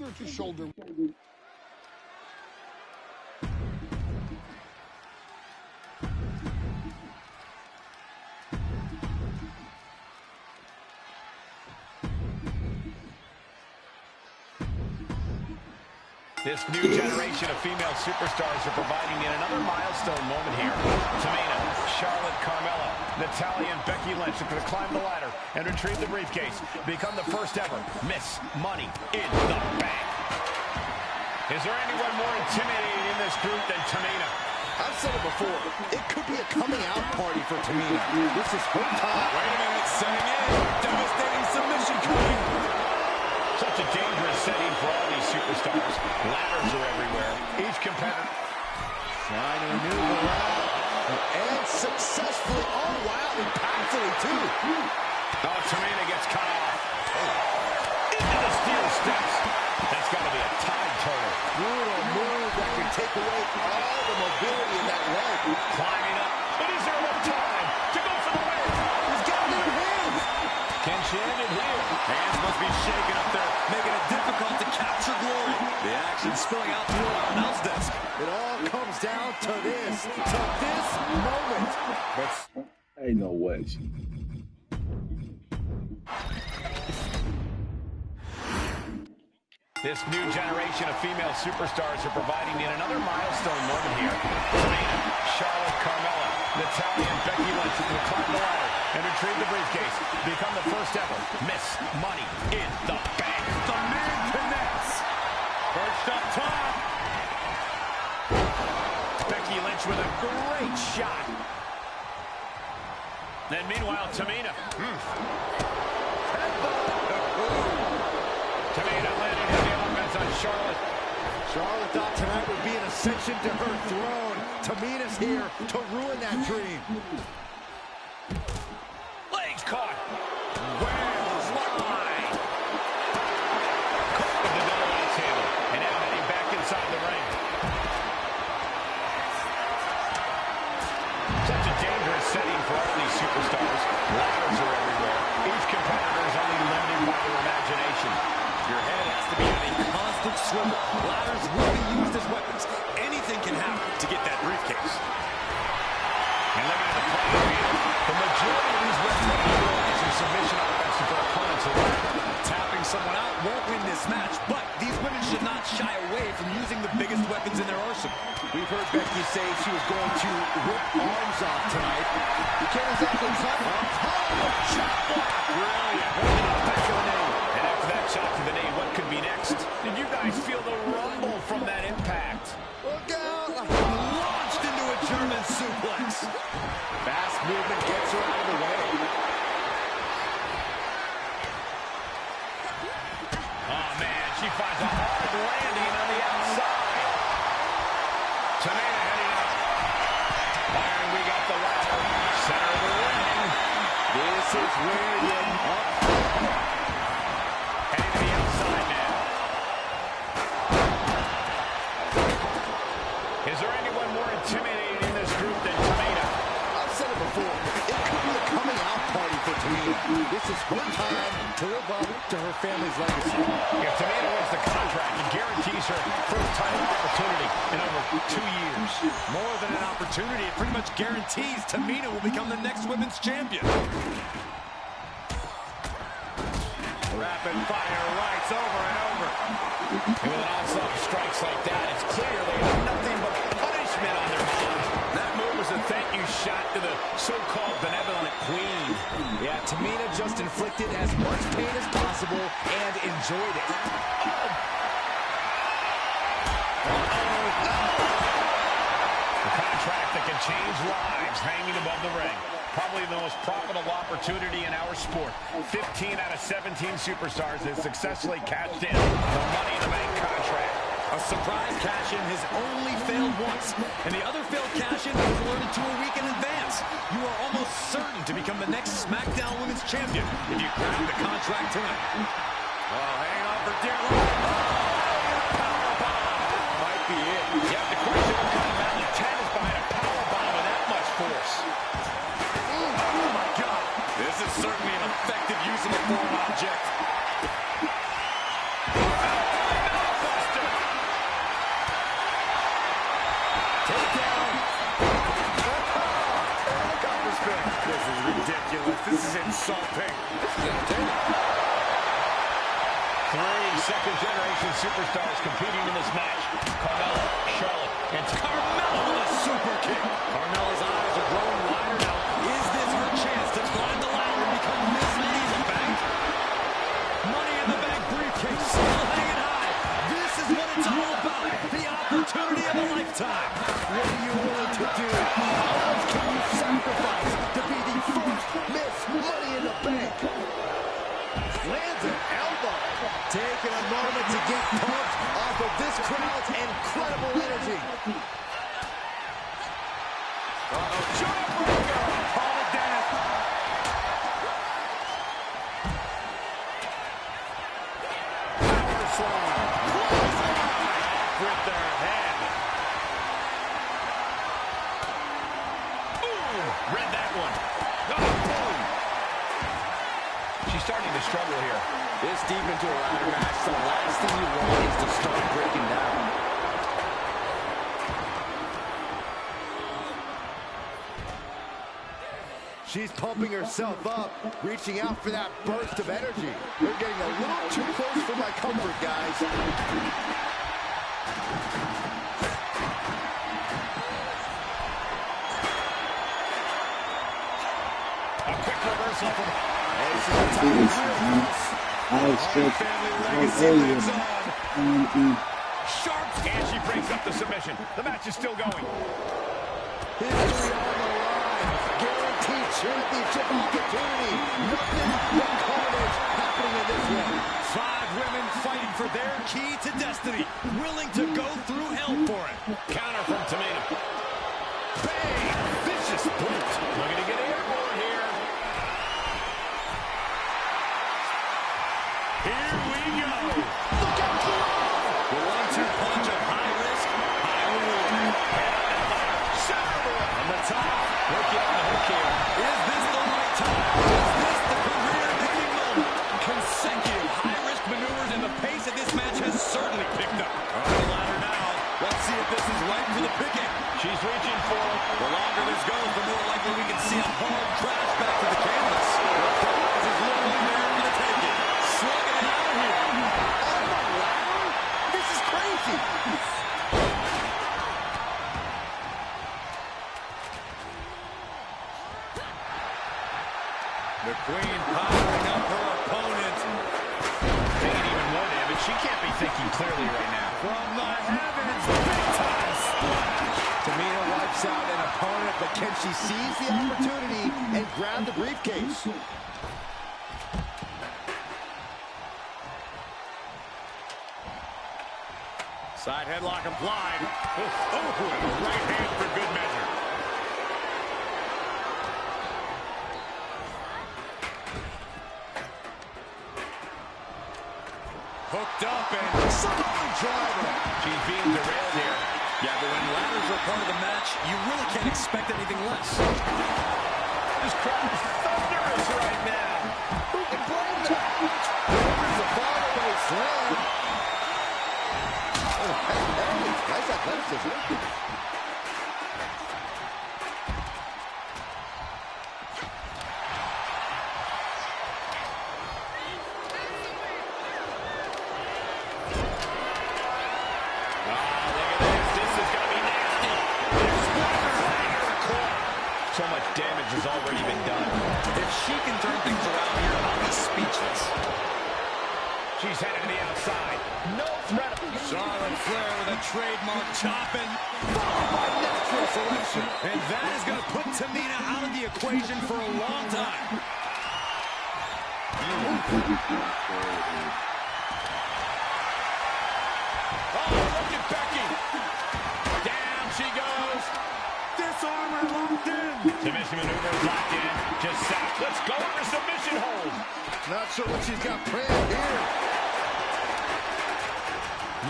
shoulder to shoulder. This new generation of female superstars are providing yet another milestone moment here. Tamina, Charlotte, Carmella, Natalya, and Becky Lynch are going to climb the ladder and retrieve the briefcase, become the first ever Miss Money in the Bank. Is there anyone more intimidating in this group than Tamina? I've said it before, it could be a coming out party for Tamina. This is her time. Wait a minute, setting in. Devastating submission coming. Such a dangerous setting for all these superstars. Ladders are everywhere. Each competitor trying to maneuver around. And successfully. Oh, wow. Impactfully, too. Oh, Tamina gets cut off. Into the steel steps. That's got to be a tide turner. Brutal move that can take away all the mobility in that leg. Climbing up. But is there enough time to go for the win? He's got it in hands. Can she end it here? Hands must be shaking up there, making it difficult to capture glory. The action spilling out through our announce desk. It all comes down to this moment. But ain't no way. This new generation of female superstars are providing yet another milestone moment here. Tamina, Charlotte, Carmella, Natalya, and Becky Lynch will climb the ladder and retrieve the briefcase, become the first ever Miss Money in the Bank. The man connects. Perched up top. Becky Lynch with a great shot. And meanwhile, Tamina. Tamina landing heavy offense on Charlotte. Charlotte thought tonight would be an ascension to her throne. Tamina's here to ruin that dream. Legs caught. Wales line. Caught with the double axe handle. And now heading back inside the ring. Such a dangerous setting for all these superstars. Ladders are everywhere. Each competitor is only limited by their imagination. Your head has to be on a constant swivel. Ladders will be used as weapons. Anything can happen to get that briefcase. And looking at the playing field, the majority of these wrestlers utilize their submission offense to their opponents around. Tapping someone out won't win this match, but these women should not shy away from using the biggest weapons in their arsenal. We've heard Becky say she was going to rip arms off tonight. You can't exactly talk about chop block. Brilliant. Back to the knee. And after that shot to the knee, what could be next? Did you guys feel the rumble from that impact? Look out. Launched into a German suplex. Fast movement gets her out of the way. Oh, man, she finds a hard landing on the outside. Tamina heading up. And we got the ladder. Center of the ring. This is where you up. Heading to the outside now. Is there anyone more intimidating in this group than Tamina? I've said it before. It could be a coming out party for Tamina. This is her time to live up to her family's legacy. If Tamina wins the contract, it guarantees her first title opportunity in over 2 years. More than an opportunity, it pretty much guarantees Tamina will become the next women's champion. Rapid fire rights over and over. And with an onslaught of strikes like that, it's clear they have nothing but punishment on their mind. That move was a thank you shot to the so-called benevolent queen. Yeah, Tamina just inflicted as much pain as possible and enjoyed it. The contract that can change lives hanging above the ring. Probably the most profitable opportunity in our sport. 15 out of 17 superstars have successfully cashed in the Money in the Bank contract. A surprise cash-in has only failed once, and the other failed cash-in was alerted to a week in advance. You are almost certain to become the next SmackDown Women's Champion if you grab the contract tonight. Oh, hang on for dear life. Powerbomb. Might be it. You have to question what kind of mountain 10 is behind a powerbomb with that much force. Oh, my God. This is certainly an effective use of a foreign object. No! new generation superstars competing in this match. Carmella, Charlotte, and Carmella with a super kick. Carmella's eyes are growing wider now. Is this her chance to climb the ladder and become Miss Money in the Bank? Money in the Bank briefcase still hanging high. This is what it's all about. The opportunity of a lifetime. What are you willing to do? How much can you sacrifice to be the first Miss Money in the Bank? Lands an elbow. Taking a moment to get pumped off of this crowd's incredible energy. Jawbreaker. Call it down. Power slam. With their head. boom! Read that one. Oh, boom! She's starting to struggle here. This deep into a ladder match, the last thing you want is to start breaking down. She's pumping herself up, reaching out for that burst of energy. We're getting a little too close for my comfort, guys. A quick reversal from... Sharp, and she breaks up the submission. The match is still going. History on the line. Guaranteed championship opportunity. Nothing but carnage happening in this one. 5 women fighting for their key to destiny. Willing to go through hell for it. Counter from Tamina. Bang! Vicious boot. Looking to get airborne here. Here we go. Look out, the 1-2 punch of high risk, high reward. On the top. Working on the hook here. Is this the right time? Is this the career-ending moment? Consecutive high-risk maneuvers, and the pace of this match has certainly picked up. On the ladder now. Let's see if this is right for the picking. She's reaching for it. The longer this goes, the more likely we can see a hard crash back to the canvas. The prize is literally there for the taking. Slugging it out here. On the ladder? This is crazy. The Queen powering up her opponent. Taking even more damage. She can't be thinking clearly right now. From the heavens, big time splash. Tamina wipes out an opponent, but can she seize the opportunity and grab the briefcase? Side headlock applied. Oh, right hand for good measure. Hooked up and Samoan driver. She's being derailed here. Yeah, but when ladders are part of the match, you really can't expect anything less. This crowd is thunderous right now. Who can blame that? There's a fallaway slam. Oh, hey, nice athleticism. So much damage has already been done. If she can turn things around here, I'll be speechless. She's headed to the outside. No threat. Charlotte Flair with a trademark chopping. Followed by natural selection. And that is going to put Tamina out of the equation for a long time. Oh, look at Becky. Down she goes. Disarmer locked in. Submission maneuver is locked in. Just set. Let's go for submission hold. Not sure what she's got planned here.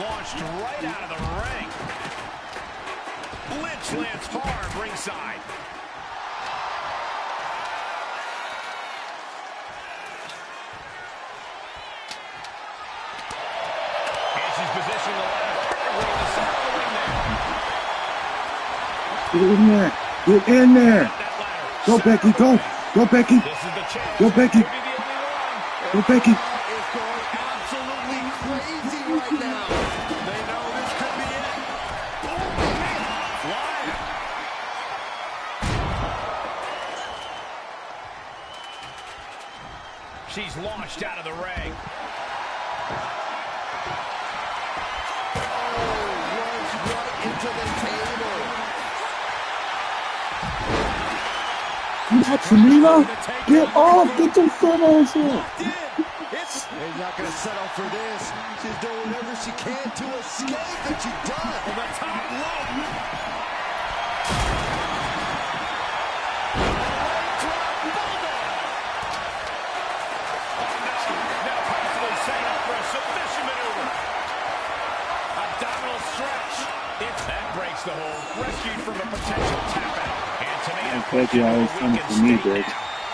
Launched right out of the ring. Lynch lands hard ringside. And she's positioning the ladder perfectly in the center of the ring there. Get in there. Get in there. That ladder. Go, Becky. Go. Go, Becky. This is the chance. Go, Becky. Could be the only one. Go, Becky. Is going absolutely crazy right now. They know this could be it. Oh, man. Flying. She's launched out of the ring. Oh, runs right into the table. Tamina, get off! Get your finish! He's not going to settle for this. She's doing whatever she can to escape, and she does. From the top rope. Now possibly setting up for a submission maneuver. Abdominal stretch. If that breaks the hold, rescued from a potential tap out. And Tamina Peggy always comes to me, bitch.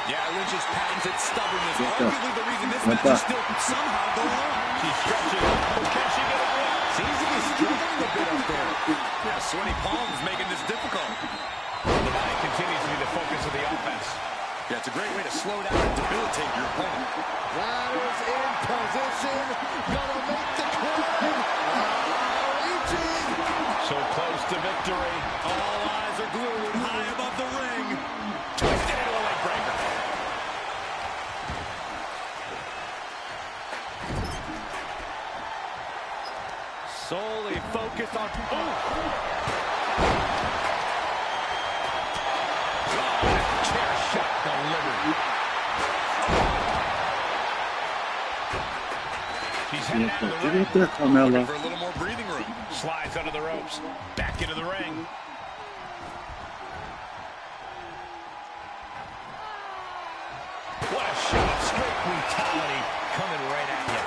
Yeah, Lynch's patented stubbornness. Arguably the reason this match is still somehow going on. She's stretching. Can she get a win? Seems to be struggling a bit up there. Yeah, sweaty palms making this difficult. The body continues to be the focus of the offense. Yeah, it's a great way to slow down and debilitate your opponent. Ladders in position. Gonna make the climb. Reaching. So close to victory. All eyes are glued high above the ring. Twisted into a leg breaker. Solely focused on... Chair shot delivered. She's heading out of the ring. Get there, Carmella. For a little more breathing room. Slides under the ropes. Back into the ring. What a shot. Straight brutality coming right at you.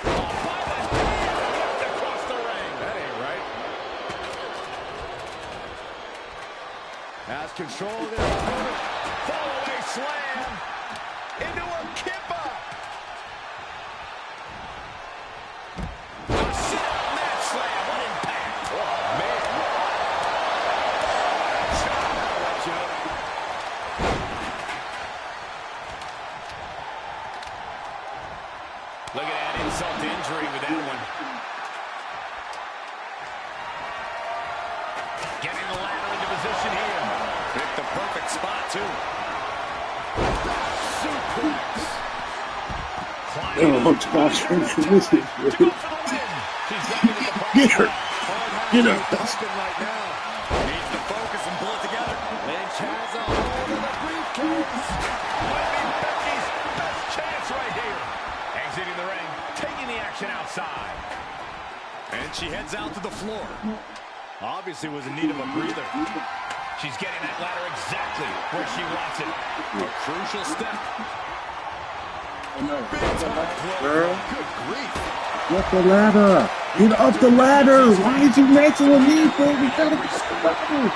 Oh, by the hand. Across the ring. That ain't right. Has control of their opponent. Fall away slam. Into a kippa. A sit-out mat slam. What impact. Oh, man. Look at that insult to injury with that one. Getting the ladder into position here. Picked the perfect spot, too. Suplex. Oh, Josh, this is To go for the win. She's got it at the point. Get her! Get her! Dumping right now. Needs to focus and pull it together. Lynch has a hold of the briefcase. Might be Becky's best chance right here. Exiting the ring, taking the action outside. And she heads out to the floor. Obviously was in need of a breather. She's getting that ladder exactly where she wants it. A crucial step. Girl, Good grief. get the ladder! Get up the ladder! Why is you messing with me, baby? Gotta get the ladder!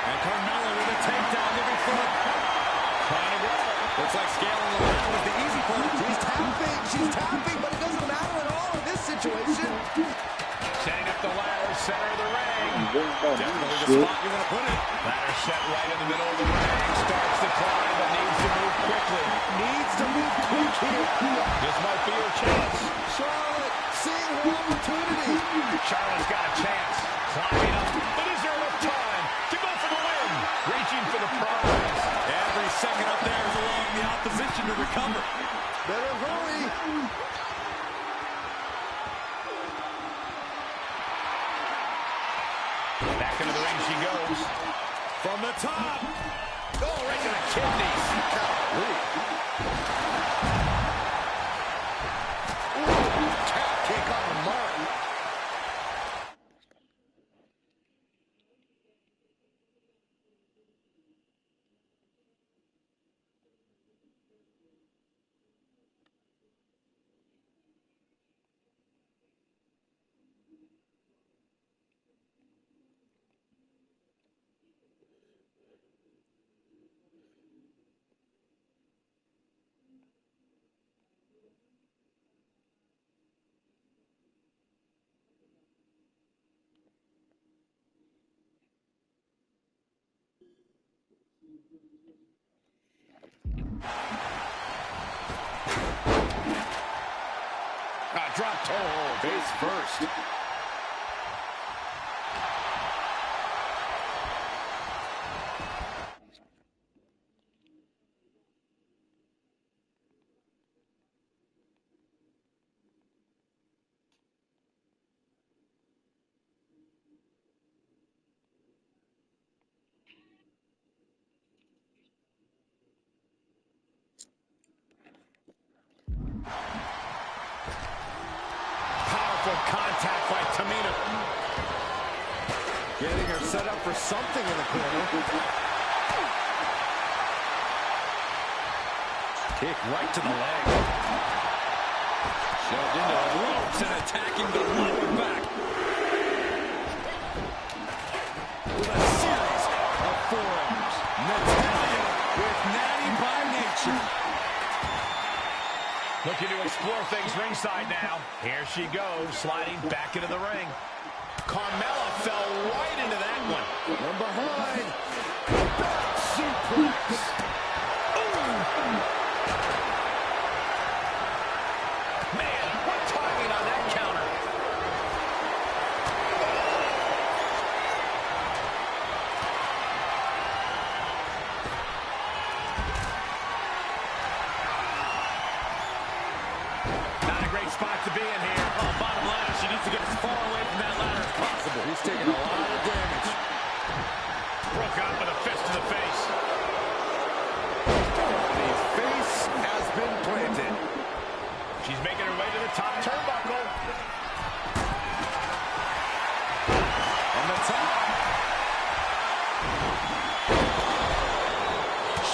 And Carmella with a takedown looking for it. Looks like scaling the ladder was the easy part. She's tapping, but it doesn't matter at all in this situation. Setting up the ladder, center of the ring. Definitely the spot you want to put it. Ladder set right in the middle of the ring. Starts to climb, but needs to move quickly. Needs to move quick here. This might be her chance. Charlotte seeing her opportunity. Charlotte's got a chance. Climbing up, but is there enough time to go for the win? Reaching for the prize. Every second up there is allowing the opposition to recover. Better hurry. Back into the ring she goes. From the top. Oh, right to the kidneys. Calf kick on the mark. Drop toe, face first. Contact by Tamina. Getting her set up for something in the corner. Kick right to the leg. Shoved into the ropes and attacking the lower back. With a series of forearms. Natalya with natty by nature. Looking to explore things ringside now. Here she goes, sliding back into the ring. Carmella fell right into that one. From behind. Back suplex. Man, what timing on that counter. Spot to be in here. Oh, bottom line is she needs to get as far away from that ladder as possible. He's taking a lot of damage. Broke out with a fist to the face. The face has been planted. She's making her way to the top turnbuckle. On the top.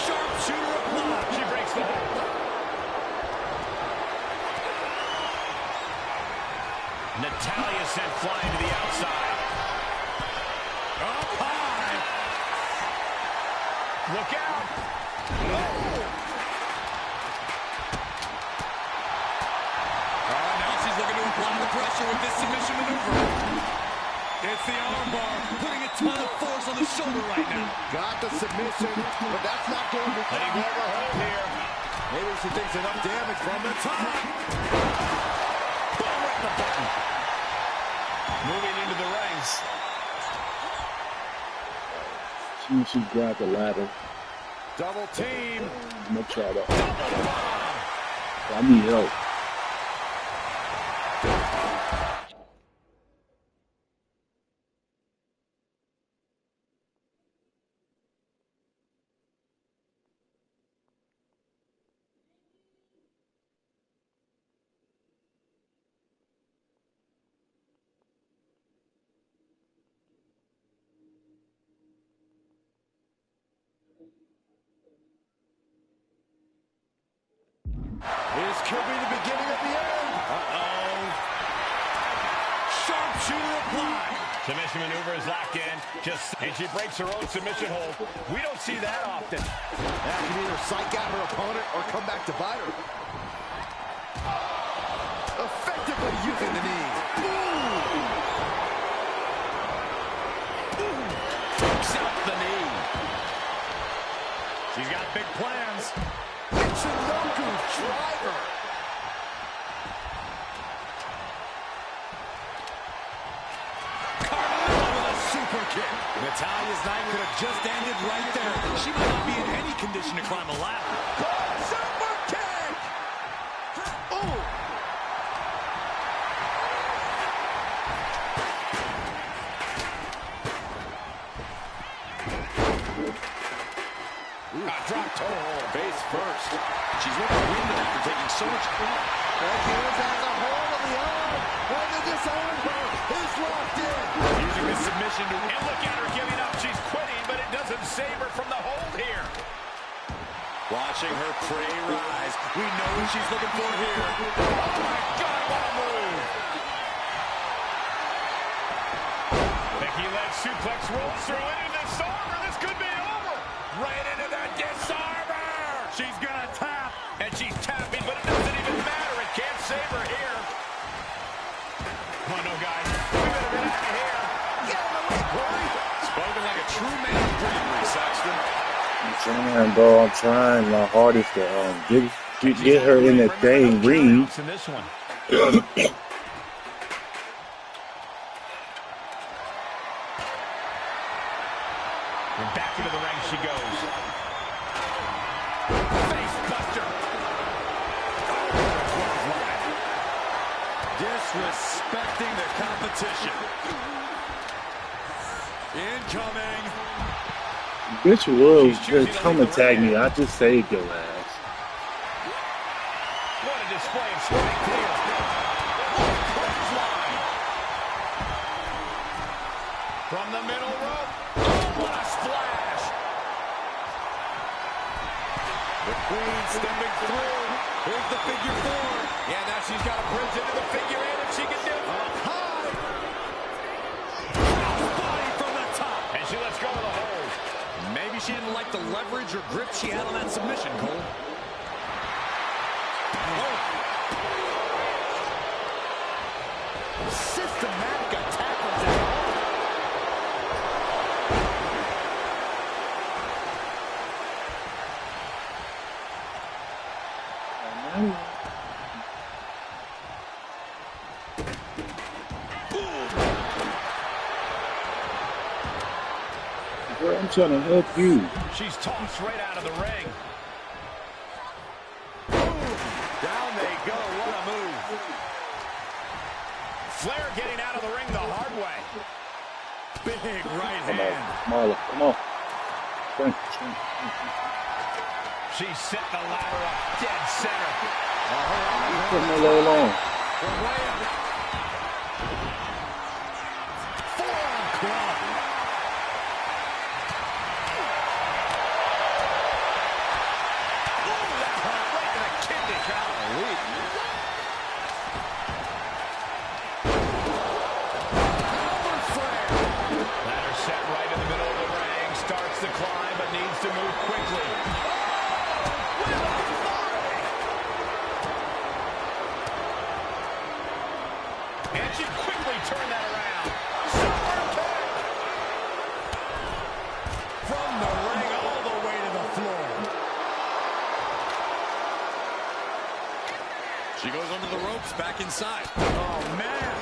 Sharpshooter applied. She breaks the hold. Natalya sent flying to the outside. Up high. Look out. Oh, now she's looking to apply the pressure with this submission maneuver. It's the armbar, putting a ton of force on the shoulder right now. Got the submission, but that's not going to be Letting go of her hold here. Maybe she thinks enough damage from the top. Boom, right in the button. Moving into the rings. She grabbed the ladder. Double team. I'm gonna try that. Double bomb. I need help. This could be the beginning of the end. Uh-oh. Sharpshooter applied. Submission maneuver is locked in. And she breaks her own submission hold. We don't see that often. That can either psych out her opponent or come back to bite her. Effectively using the knee. Takes out the knee. She's got big plans. Michinoku driver. Carmella with a super kick. Natalya's night could have just ended right there. She might not be in any condition to climb a ladder. Super kick. Oh. Drop toe, face first. She's looking winded after taking so much. Becky Lynch has a hold of the arm. And the disarmbar is locked in. Using the submission to... And look at her giving up. She's quitting, but it doesn't save her from the hold here. Watching her prey rise. We know what she's looking for here. Oh, my God, what a move. Becky Lynch suplex rolls through into the disarmer. This could be over. Right into the disarmer. She's going to tap, and she's tapping, but it doesn't even matter. It can't save her here. Come on, no, guys. We better get out of here. Get out of the way, Corey. Spoken like a true man of bravery, Saxton. I'm trying, bro. I'm trying my hardest to get get her in that dang ring. In this one. And back into the ring she goes. Face buster. Disrespecting the competition. Incoming. Bitch will come attack me. I just saved your ass. What a display of strength here. From the middle rope. Oh, what a splash. The Queen stepping through. Here's the figure four. Yeah, now she's got a bridge into the figure eight if she can do it. High. Body from the top. And she lets go of the hold. Maybe she didn't like the leverage or grip she had on that submission, Cole. Systematic attack on that. Girl, I'm trying to help you. She's tossed right out of the ring. Down they go. What a move. Flair getting out of the ring the hard way. Big right Come hand. on, Marla, come on. Thank you. She set the ladder up dead center. Put me a little long. Forearm club. Ooh, that hurt right to the kidney. Golly. Ladder set right in the middle of the ring. Starts the climb, but needs to move quickly. And she quickly turned that around. Super kick. From the ring all the way to the floor. She goes under the ropes, back inside. Oh, man.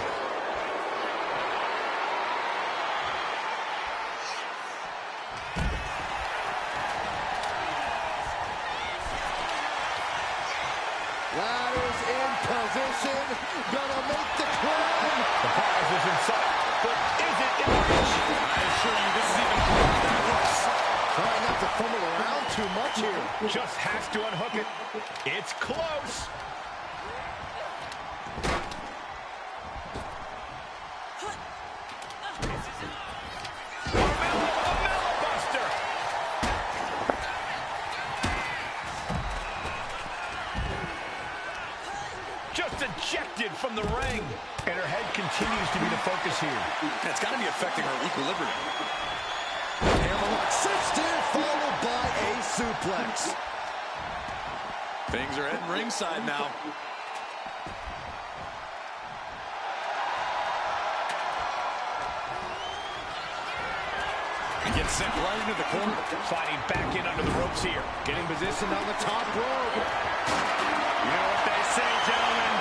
Ladders in position. Gonna make the climb. The prize is in sight, but is it in reach? I assure you, this is even harder than it looks. Try not to fumble around too much here. Just has to unhook it. It's close. Just ejected from the ring. And her head continues to be the focus here. It's got to be affecting her equilibrium. Hammerlock cinched in, followed by a suplex. Things are heading ringside now. And gets sent right into the corner. Sliding back in under the ropes here. Getting positioned on the top rope. You know what they say, gentlemen?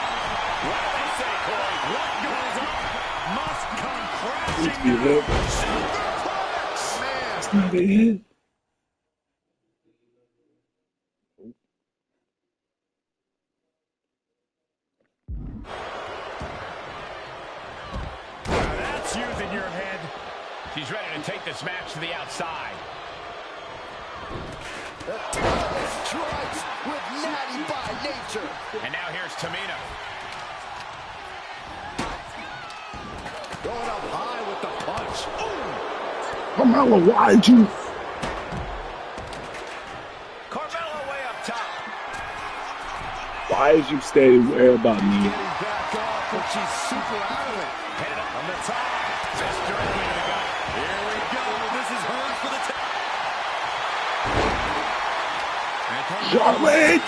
What do they say, Corey? What goes up must come crashing down. Superplex! Man. That's not it. Now that's using your head. She's ready to take this match to the outside. The talent strikes with natty by nature. And now here's Tamina. Going up high with the punch. Ooh. Carmella, why'd you? Carmella way up top. Why did you stay worried about me? Getting back up, but she's super out of it. Headed up on the top. Just directly to the gut. Here we go. This is hers for the top. Charlotte!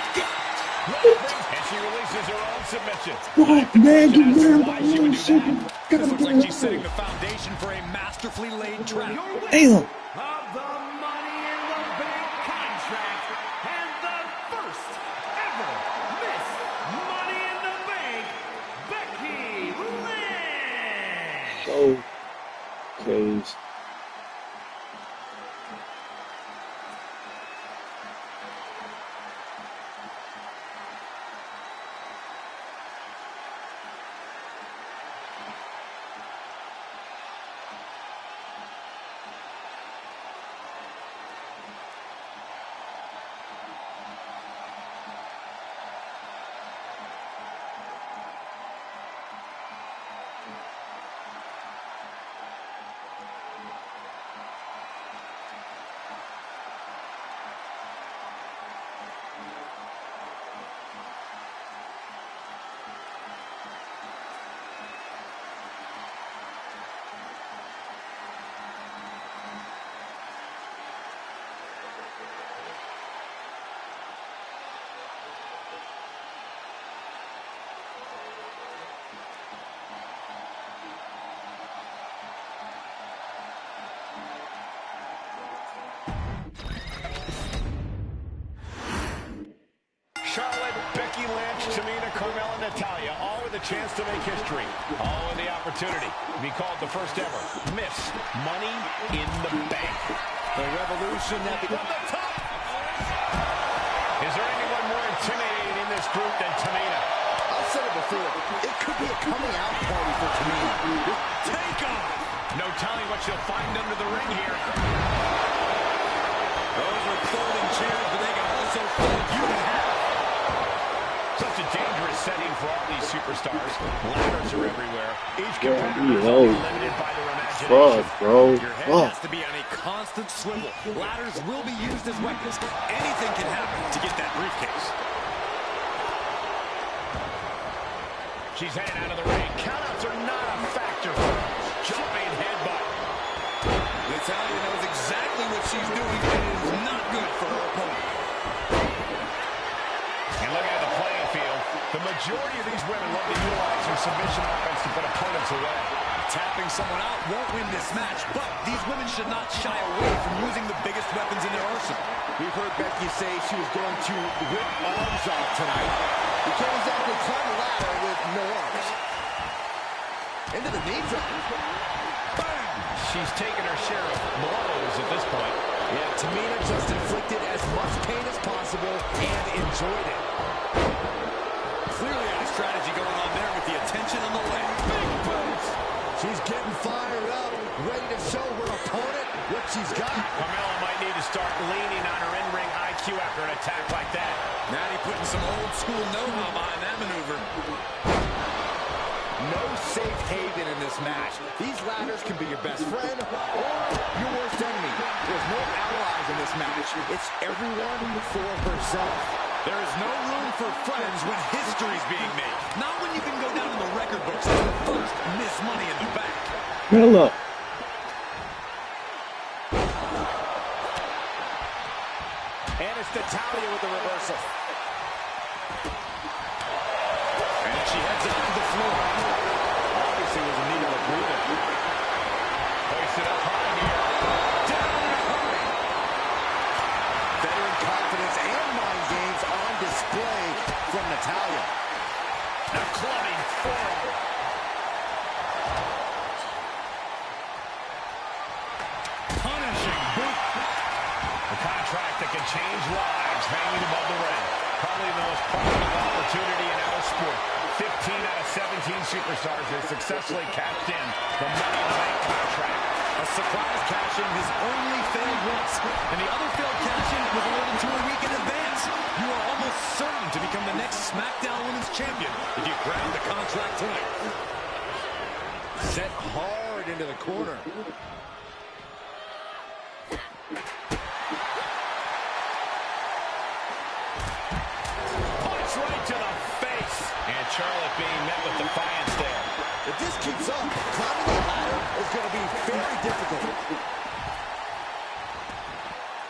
And she releases her own submission. What, man? You worried about Why she would me? do Shit. that. This Gotta looks get like she's it. setting the foundation for a masterfully laid trap. Damn. Of the Money in the Bank contract and the first ever days. Charlotte, Becky Lynch, Tamina, Carmella, Natalya, all with a chance to make history. All with the opportunity to be called the first ever Miss Money in the Bank. The revolution that began the top. Is there anyone more intimidating in this group than Tamina? I've said it before. It could be a coming out party for Tamina. Take off! No telling what she'll find under the ring here. Those are folding chairs, but they can also fold you in half. Such a dangerous setting for all these superstars. Ladders are everywhere. Each Yeah, competitor is yo. limited by their imagination. Fuck, bro. Your head Fuck. has to be on a constant swivel. Ladders will be used as weapons. Anything can happen to get that briefcase. She's heading out of the ring. Countouts are not a factor for her. Jumping headbutt. Natalya knows exactly what she's doing, and it is not good for her opponent. And looking at the playing field, the majority of these women love to utilize their submission offense to put opponents away. Tapping someone out won't win this match, but these women should not shy away from using the biggest weapons in their arsenal. We've heard Becky say she was going to rip arms off tonight. You can't exactly climb a ladder with no arms. Into the knee drop. Bang! She's taken her share of blows at this point. Yeah, Tamina just inflicted as much pain as possible and enjoyed it. Clearly had a strategy going on there with the attention on the leg. Big boots. She's getting fired up, ready to show her opponent what she's got. Carmella might need to start leaning on her in-ring IQ after an attack like that. Natty putting some old school know-how behind that maneuver. No safe haven in this match. These ladders can be your best friend or your worst enemy. There's no allies in this match. It's everyone for herself. There is no room for friends when history's being made. Not when you can go down in the record books as the first Miss Money in the Bank. Hello. And it's Natalya with the reversal. And she heads up to the floor. Obviously was in need of a breather. Hoist it up high here. Down in a hurry. Veteran confidence and mind games on display from Natalya. A clubbing forearm. Punishing boot. A contract that can change lives hanging above the ring. Probably the most profitable opportunity in our sport. 15 out of 17 superstars have successfully cashed in the Money in the Bank contract. A surprise cash-in has only failed once, and the other failed cash-in was awarded to a week in advance. You are almost certain to become the next SmackDown Women's Champion if you grab the contract tonight. Set hard into the corner. Punch right to the face. And Charlotte being met with defiance there. If this keeps up, climbing the ladder is going to be very difficult.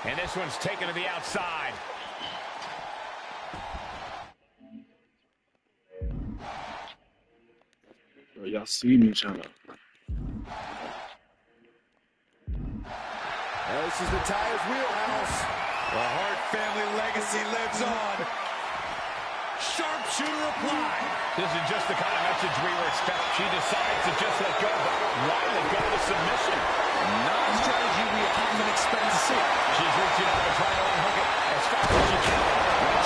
And this one's taken to the outside. Y'all see me trying to. This is Natalya's wheelhouse. The Hart family legacy lives on. Sharpshooter. sharpshooter applied. This is just the kind of message we were expecting. She decides to just let go, but why let go to submission? Not a strategy we often expect to see. She's reaching out to try to unhook it as fast as she can.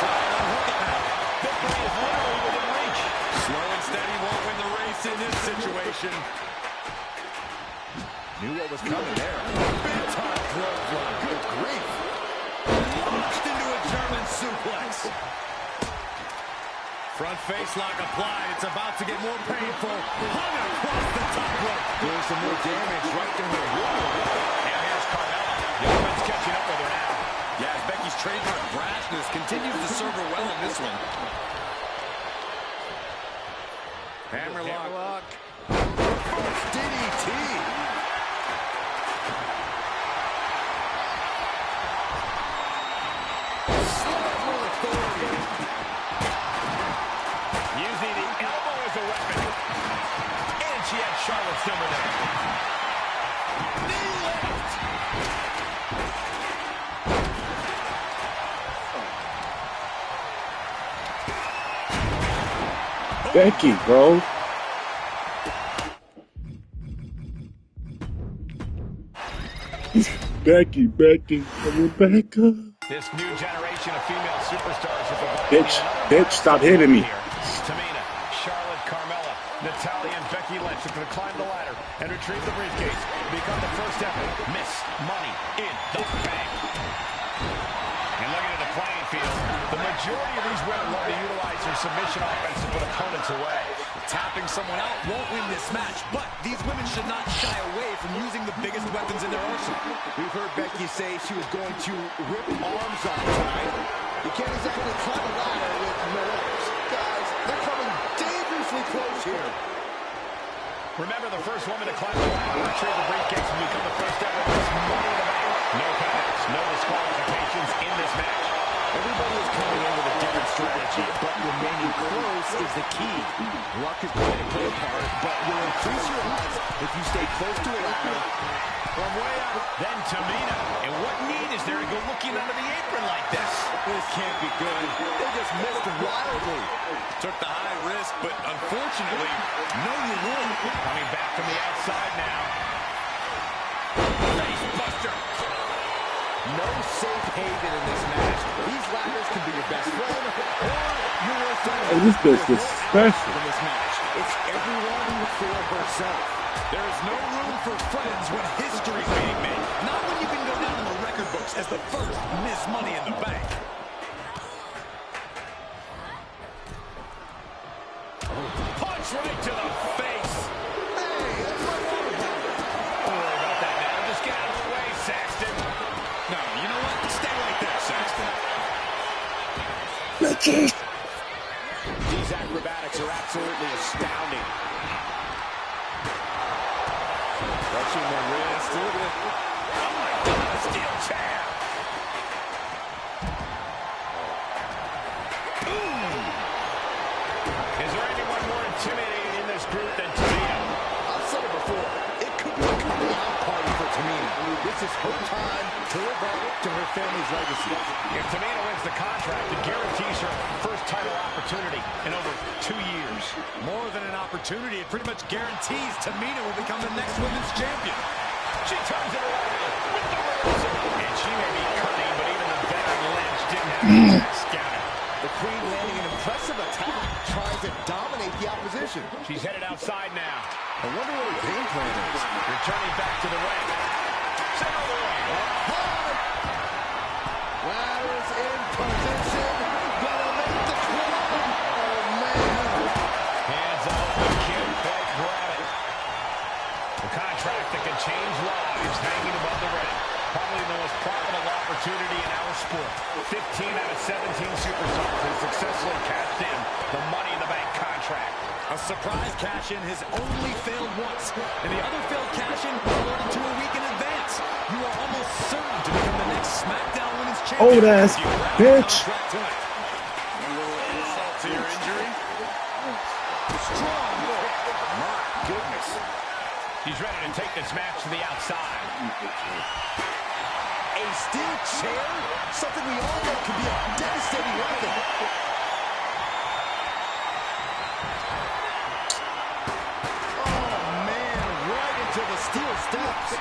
Try and unhook it now. Victory is literally within reach. Slow and steady won't win the race in this situation. Knew what was coming there. Big time clothesline. Good grief. Launched into a German suplex. Front face lock applied. It's about to get more painful. Hung across the top rope. Doing some more damage right to her. And here's Carmella. The offense catching up with her now. Yeah, Becky's trademark brashness continues to serve her well in this one. Hammerlock. First DDT. Using the elbow as a weapon. And she had Charlotte's number there. Knee lift. Becky, bro. Becky, Rebecca. This new generation of female superstars are providing Bitch, stop hitting me. Tamina, Charlotte, Carmella, Natalya, and Becky Lynch are going to climb the ladder and retrieve the briefcase. Become the first ever Miss Money in the Bank. And looking at the playing field, the majority of these women love to utilize their submission offense to put opponents away. Tapping someone out won't win this match, but these women should not shy away from using the biggest weapons in their arsenal. We've heard Becky say she was going to rip arms off tonight. You can't exactly climb a ladder with no arms. Guys, they're coming dangerously close here. Remember, the first woman to climb the ladder, retrieve the briefcase, and become the first ever Miss Money in the Bank. No counts, no disqualifications in this match. Everybody is coming in with a different strategy, but remaining close is the key. Luck is going to play a part, but you'll increase your odds if you stay close to a ladder. From way up, then Tamina. And what need is there to go looking under the apron like this? This can't be good. They just missed wildly. Took the high risk, but unfortunately, no reward. Coming back from the outside now. Face buster. No safe haven in this match. These ladders can be your best friend or your worst enemy. Hey, this bitch is special. In this match, it's everyone for herself. There is no room for friends when history's being made. Not when you can go down in the record books as the first Miss Money in the Bank. Punch right to the face. Hey, that's my water bottle. Don't worry about that now. Just get out of the way, Saxton. No, you know what? Stay right there, Saxton. These acrobatics are absolutely astounding. Touching the wrist. Look at it. Oh, my God, a steel chair. Is there anyone more intimidating in this group than Tamina? I've said it before. It could be a coming out party for Tamina. This is her time to live up to her family's legacy. If Tamina wins the contract, it guarantees her first title opportunity in over 2 years. More than an opportunity, it pretty much guarantees Tamina will become the next women's champion. She turns it around with the reversal. And she may be cunning, but even the veteran Lynch didn't have the scouting. The Queen landing an impressive attack, trying to dominate the opposition. She's headed outside now. I wonder what her game plan is. Returning back to the ring. Center of the ring. Ladders in position. Gonna make the climb. Oh, man. Hands off the kid. Quite grab it. The contract that can change lives hanging above the ring. Probably the most profitable opportunity in our sport. 15 out of 17 superstars have successfully cashed in the Money in the Bank contract. A surprise cash-in has only failed once, and the other failed cash-in alerted to a week in advance. You are almost certain to become the next SmackDown Women's Champion. Old ass bitch. A little insult to your injury. Strong. My goodness. He's ready to take this match to the outside. A steel chair? Something we all know can be a devastating weapon. steel steps.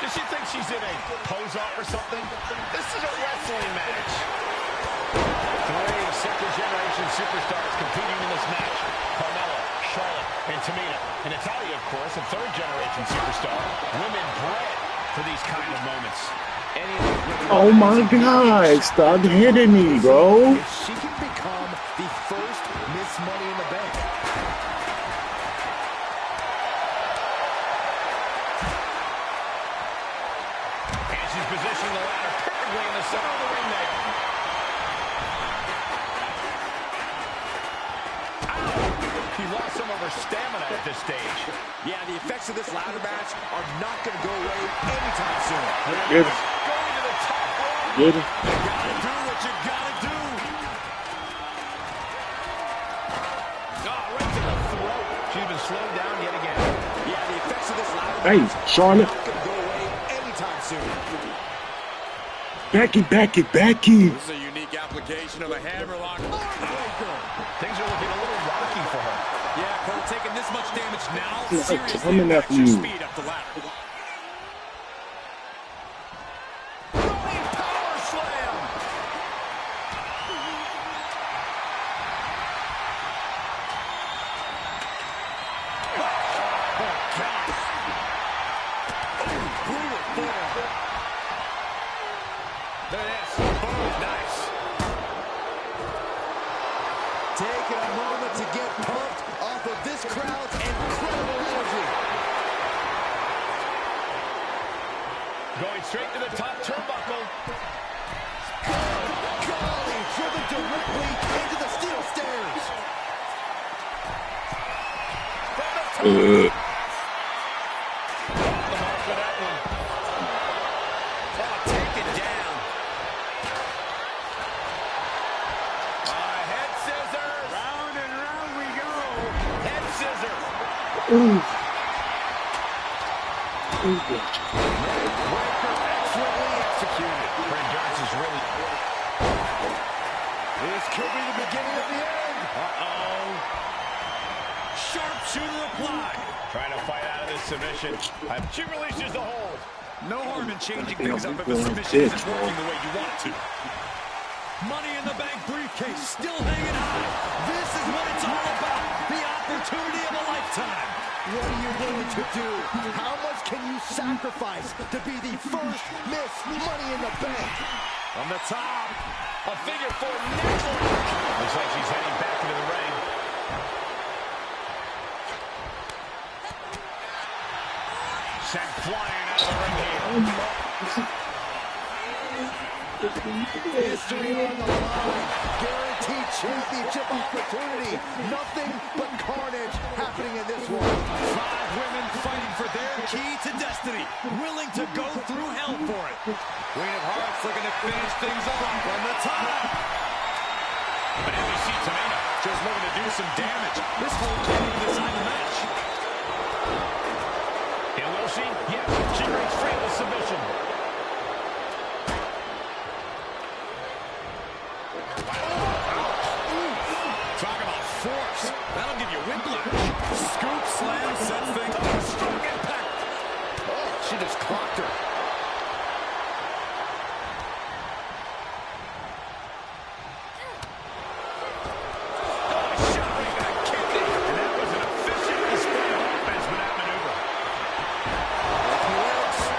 Does she think she's in a pose-off or something? This is a wrestling match. 3 second-generation superstars competing in this match. Carmella, Charlotte, and Tamina. And Natalya, of course, a 3rd-generation superstar. Women bred for these kind of moments. Oh my God! Stop hitting me, bro. If she can become the first Miss Money in the Bank. And she's positioning the ladder perfectly in the center of the ring there. She lost some of her stamina at this stage. Yeah, the effects of this ladder match are not going to go away anytime soon. Get it. Going to the top rope. Get it. You gotta do what you gotta do. Oh, right to the throat. She's been slowed down yet again. Yeah, the effects of this ladder Hey, match Charlotte. are not going to go away anytime soon. Becky. This is a unique application of a hammerlock. Things are looking a little rocky for her. Yeah, Cole, taking this much damage now, Yeah, seriously coming affects at your you. speed up the ladder. Running power slam. Oh, God. Brutal fall. There it is. Boom, nice. Taking a moment to get pumped off of this crowd's incredible energy. Going straight to the top turnbuckle. Golly, driven directly into the steel stairs. From the top. The mark for that one. Oh, taken down. Head scissors. Round and round we go. Head scissors. Ooh. Breaker excellently executed. Her endurance is really... This could be the beginning of the end. Uh-oh. Sharpshooter applied. Trying to fight out of this submission. She releases the hold. No harm in changing things up if a Feeling submission sick, isn't working the way you want it to. Money in the Bank briefcase still hanging high. This is what it's all about. The opportunity of a lifetime. What are you willing to do? How much can you sacrifice to be the first Miss Money in the Bank? From the top. A figure 4 neckbreaker. Looks like she's heading back into the ring. Sent flying out of the ring here. History on the line. Guaranteed championship opportunity. Nothing but carnage happening in this one. 5 women fighting for their key to destiny. Willing to go through hell for it. Queen of Hearts looking to finish things off from the top. But now we see Tamina Just looking to do some damage. This whole can't even decide the match. And will she? Yes, she breaks free of the submission. Talk about force. That'll give you whiplash. Scoop slam sets things up. Strong impact. Oh, she just clocked her. Shot right to the kidney. And that was an efficient display of offense with that maneuver.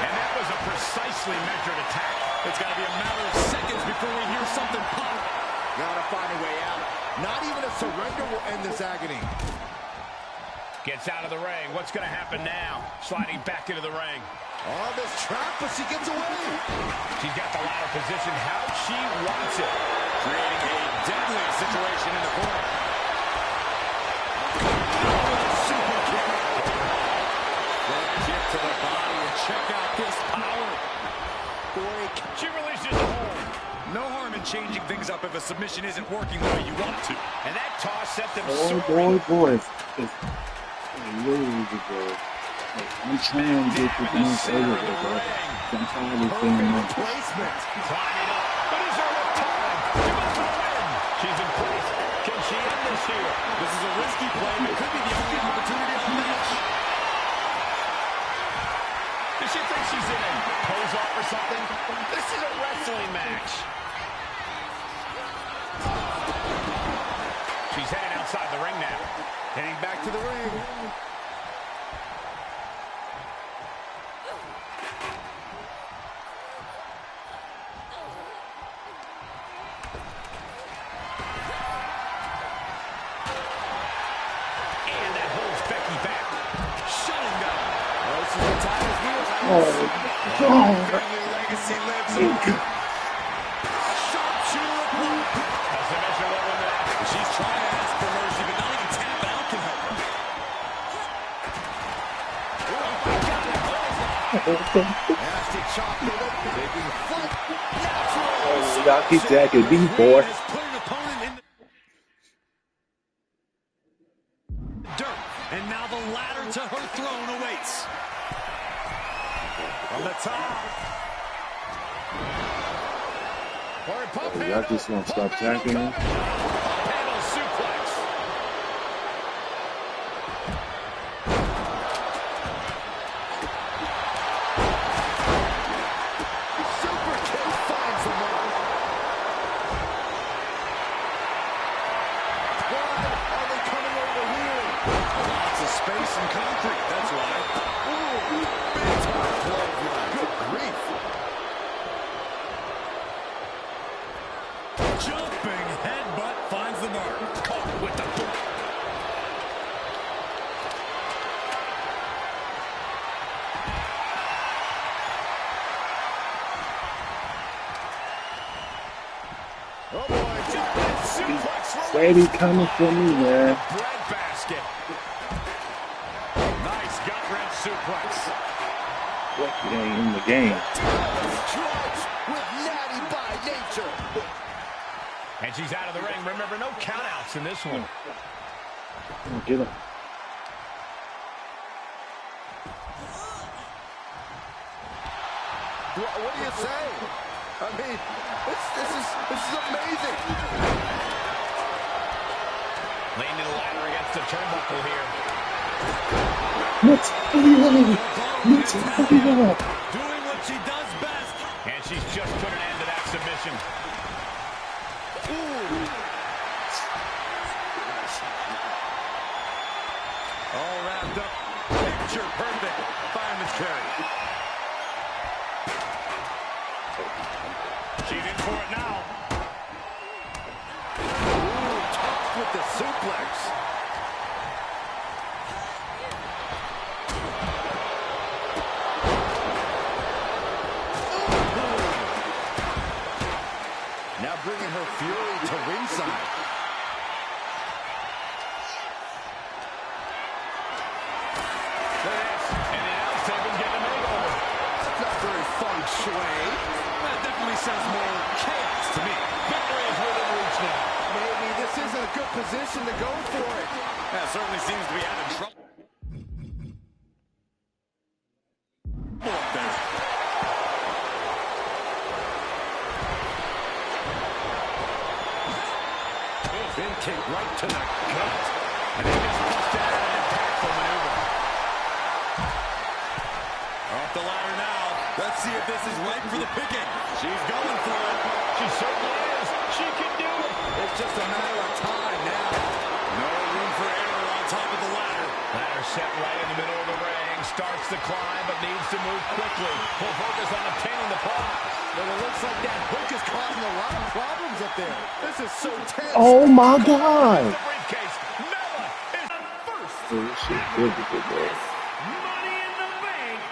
And that was a precisely measured attack. It's got to be a matter of seconds before we hear something pop. Gotta find a way out. Not even a surrender will end this agony. Gets out of the ring. What's going to happen now? Sliding back into the ring. On this trap, but she gets away. She's got the ladder positioned how she wants it. Creating a deadly situation in the corner. Super kick. Front kick to the body and check out this power. Break. She releases the hold. No harm in changing things up if a submission isn't working the way you want it to. And that toss sent them Boy. It's really good. I'm trying to get this match over with, bro. I'm tired of feeling like Placement. Climbing up, but is there enough time to go for the win? She's in place. Can she end this finish here. This is a risky play, but could be the only opportunity of the match. Does she think she's in a pose-off or something? This is a wrestling match. She's heading outside the ring now. Heading back to the ring. And that holds Becky back. Shutting down. Oh, this is the time as wheels. Legacy lives on. Sharpshooter block. As I mentioned a little bit, She's trying to ask for mercy, but not even tap out can help her. Nasty chop to the big foot. Natural. Rocky Jack and B-boy. Has put an opponent in the dirt, and now the ladder to her throne awaits. From the top. Y'all just gonna stop tagging me? Handle suplex. Super kick finds the mark. Why are they coming over here? Lots of space and concrete, that's why. Ooh, big time clothesline. Good grief. Jumping headbutt finds the mark. Caught with the boot. Oh boy, jumping suplex. Steady coming for me, man. Bread basket. Nice gut wrench suplex. He ain't in the game. Strikes with natty by nature. And she's out of the ring. Remember, no countouts in this one. Get him. What do you say? I mean, this is amazing. Leaning the ladder against the turnbuckle here. Doing what she does best. And she's just put an end to that submission. All wrapped up. Picture perfect. Fireman's carry. She's in for it now. Tossed with the suplex. Now bringing her fury to ringside. Look at this. And the announce table's getting a makeover. Not very feng shui. That definitely sounds more chaos to me. Victory is within reach now. Maybe this isn't a good position to go for it. That certainly seems to be having trouble. Up there. Spin kick right to the gut. And they just pushed out an impactful maneuver. Off the ladder now. Let's see if this is right for the picking. She's going for it. She certainly is. She can do it. It's just a matter of time now. No room for error on top of the ladder. Ladder set right in the middle of the ring. Starts to climb, but needs to move quickly. Full focus on obtaining the prize. But it looks like that hook is causing a lot of problems up there. This is so tense. Oh my God! The briefcase. Mella is on first. Oh, this shit good to go, bro. Money in the bank.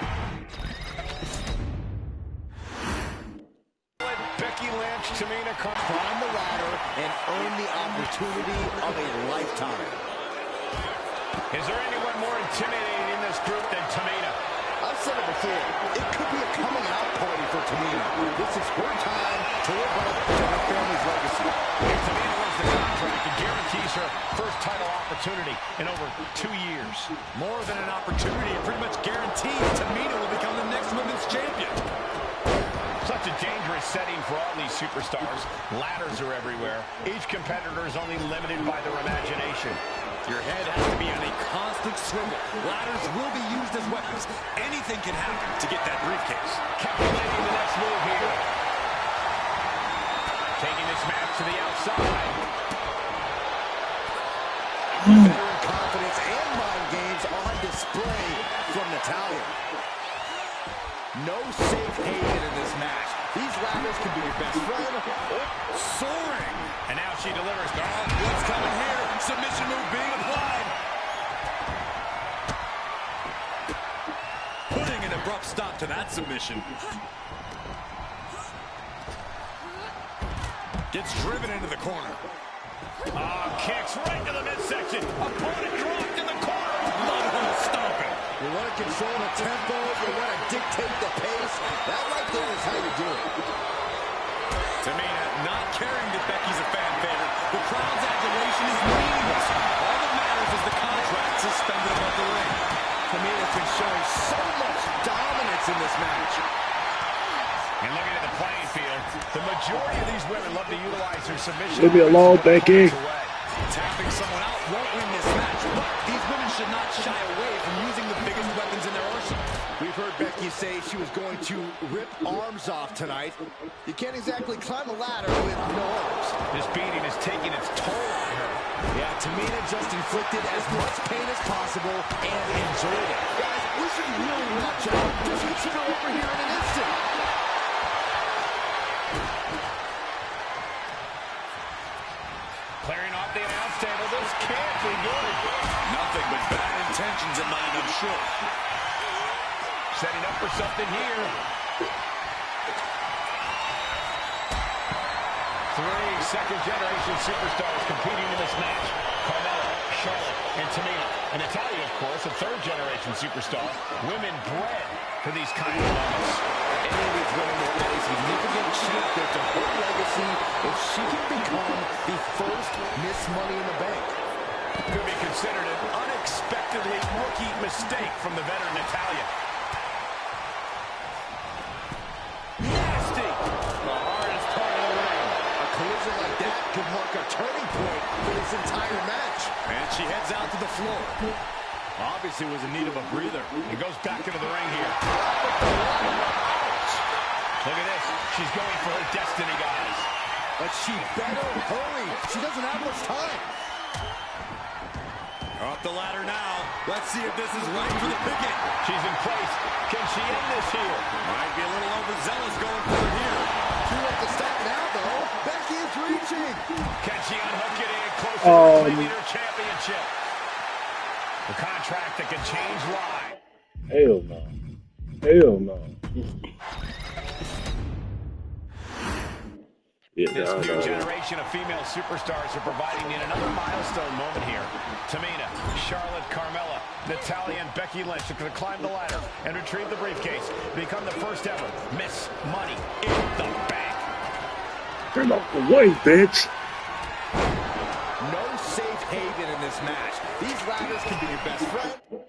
Let Becky Lynch, Tamina Climb the ladder and earn the opportunity of a lifetime. Is there anyone more intimidating in this group than Tamina? I've said it before. It could be a coming out party for Tamina. This is her time to live up to her family's legacy. If Tamina wins the contract, it guarantees her first title opportunity in over 2 years. More than an opportunity, it pretty much guarantees Tamina will become the next women's champion. Such a dangerous setting for all these superstars. Ladders are everywhere. Each competitor is only limited by their imagination. Your head has to be on a constant swivel. Ladders will be used as weapons. Anything can happen to get that briefcase. Calculating the next move here. Taking this match to the outside. Veteran confidence and mind games on display from Natalya. No safe haven in this match. These ladders can be your best friend. Soaring. And now she delivers. What's coming here? Submission move being applied. Putting an abrupt stop to that submission. Gets driven into the corner. Kicks right to the midsection. Opponent dropped in the corner. Mudhole stomping. You want to control the tempo. You want to dictate the pace. That right there is how you do it. Tamina not caring that Becky's a fan favorite. The crowd's adulation is meaningless. All that matters is the contract suspended above the ring. Tamina's been showing so much dominance in this match. And looking at the playing field, the majority of these women love to utilize their submission. Leave me alone, Becky. Tapping someone out won't win this match, but these women should not shy away from using the biggest weapons in their arsenal. We've heard Becky say she was going to rip arms off tonight. You can't exactly climb a ladder with no arms. This beating is taking its toll on her. Yeah, Tamina just inflicted as much pain as possible and enjoyed it. Guys, we should really watch out. This could shoot her over here in an instant. Clearing off the announce table. This can't be good. Nothing but bad intentions in mind, I'm sure. Setting up for something here. Three second-generation superstars competing in this match. Carmella, Charlotte, and Tamina. And Natalya, of course, a third-generation superstar. Women bred for these kind of moments. Any of these women will add a significant chapter to her legacy if she can become the first Miss Money in the Bank. Could be considered an unexpectedly rookie mistake from the veteran Natalya. Nasty! The hardest part of the ring. A collision like that could mark a turning point for this entire match. And she heads out to the floor. Obviously was in need of a breather. It goes back into the ring here. Look at this. She's going for her destiny, guys. But she better hurry. She doesn't have much time. Up the ladder now. Let's see if this is right for the picking. She's in place. Can she end this here? Might be a little overzealous going for it here. Too late to stop now, though. Becky is reaching. Can she unhook it in closer to claiming her championship? The contract that can change lives. Hell no. Hell no. This new generation of female superstars are providing yet another milestone moment here. Tamina, Charlotte, Carmella, Natalya, and Becky Lynch are going to climb the ladder and retrieve the briefcase to become the first ever Miss Money in the Bank. Get off the way, bitch. No safe haven in this match. These ladders can be your best friend.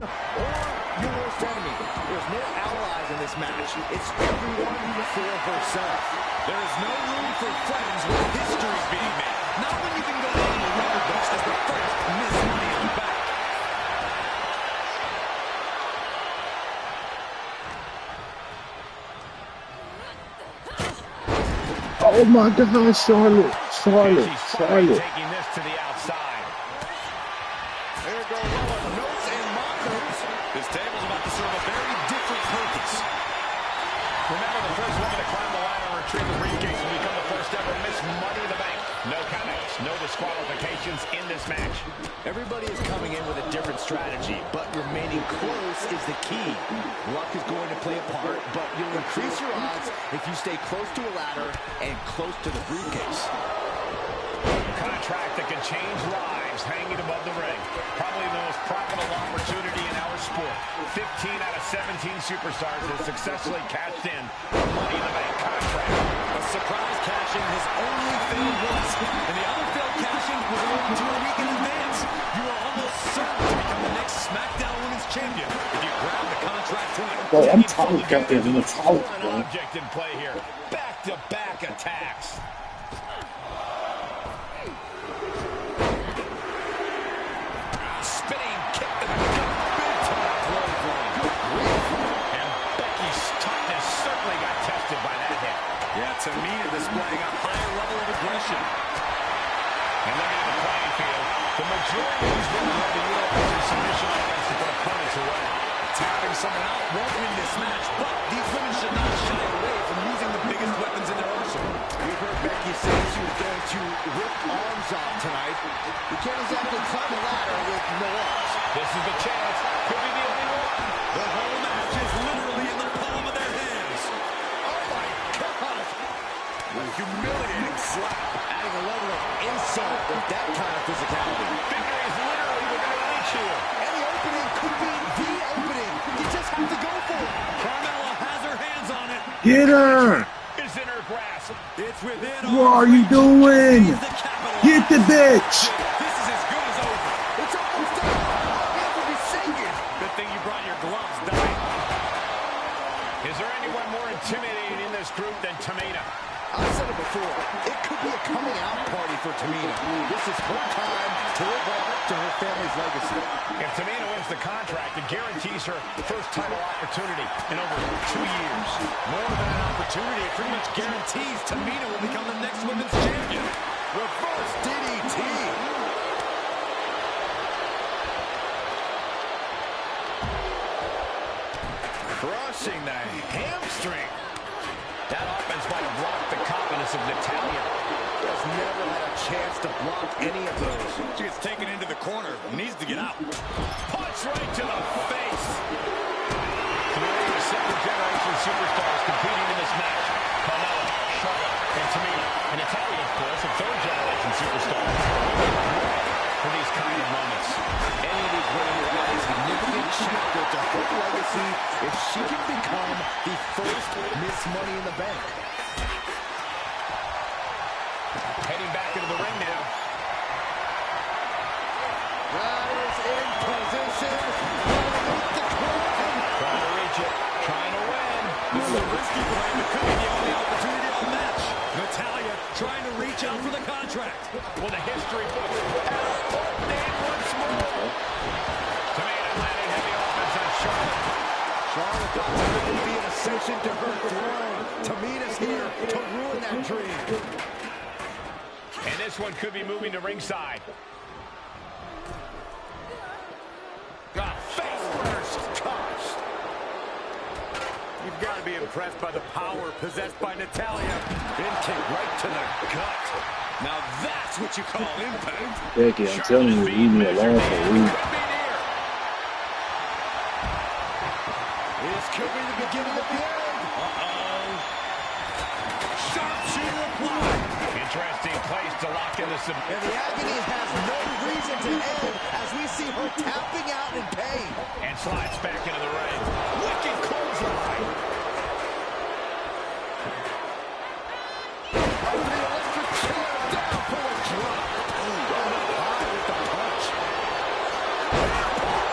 Or your worst enemy. There's no allies in this match. It's everyone for herself. There is no room for friends when history is being made. Not when you can go down the record books as the first Miss Money in the Bank. Oh my God, Charlotte. Charlotte. Charlotte. Taking this to the outside. There go Rowan. Notes and mockers. This table's about to serve a very different purpose. Remember, the first woman to climb the ladder and retrieve the briefcase will become the first ever Miss Money in the Bank. No countouts, no disqualifications in this match. Everybody is coming in with a different strategy, but remaining close is the key. Luck is going to play a part, but you'll increase your odds if you stay close to a ladder and close to the briefcase. A contract that can change lives hanging above the ring. Probably the most profitable opportunity in our sport. 15 out of 17 superstars have successfully cashed in a Money in the Bank contract. A surprise cash-in has only failed once, and the other failed cash-in was alerted to a week in advance. You are almost certain to become the next SmackDown Women's Champion if you grab the contract tonight. Bro, I'm tired of getting in the house, An bro. object in play here. Back-to-back attacks. Spinning kick to the gut. Big time clothesline. And Becky's toughness certainly got tested by that hit. Yeah, Tamina displaying a higher level of aggression. And looking at the playing field, the majority of these women have been utilizing submission offense to put opponents away. Tapping someone out won't win this match, but these women should not shy away from using the biggest weapons in their arsenal. We've heard Becky say she was going to rip arms off tonight. You can't exactly climb a ladder with no arms. This is the chance. Could be the only one. The whole match is literally in the palm of their hands. Oh my God! A humiliating slap, adding a level of insult with that kind of physicality. Victory is literally within reach here. Any opening could be the opening. You just have to go for it. Carmella has her hands on it. Get her! Is in her grasp. It's within. What are you doing? Get the bitch! This is as good as over. It's almost done. You have to be singing. Good thing you brought your gloves, Dye. Is there anyone more intimidating in this group than Tamina? I've said it before. It could be a coming out party for Tamina. This is her time to live up to her family's legacy. If Tamina wins the contract, it guarantees her first title opportunity in over 2 years. More than an opportunity, it pretty much guarantees Tamina will become the next women's champion. Reverse DDT. Crushing the hamstring. That offense might have rocked the confidence of Natalya. Has never had a chance to block any of those. She gets taken into the corner. Needs to get out. Punch right to the face. Three second-generation superstars competing in this match. Carmella, Charlotte, and Tamina. And Natalya, of course, a third-generation superstar. For these kind of moments. Any of these women will add a significant chapter to her legacy if she can become the first Miss Money in the Bank. Heading back into the ring now. That is in position. Trying to reach it. Trying to win. This is a risky play, but could be the only opportunity on the match. Natalya trying to reach out for the contract. Will the history books add up once more? Tamina landing heavy offense on Charlotte. Charlotte thought tonight would be an ascension to her throne. Tamina's here to ruin that dream. And this one could be moving to ringside. Face first. Touch. You've got to be impressed by the power possessed by Natalya. In kick right to the gut. Now that's what you call impact. Becky, I'm telling you, leave me alone for a week. This could be the beginning of the end. Sharpshooter applied. Interesting place to lock in the And the agony has no reason to end as we see her tapping out in pain. and slides back into the ring. Wicked clothesline. Oh, the electric chair down for a drop. Ooh, right up high with the punch.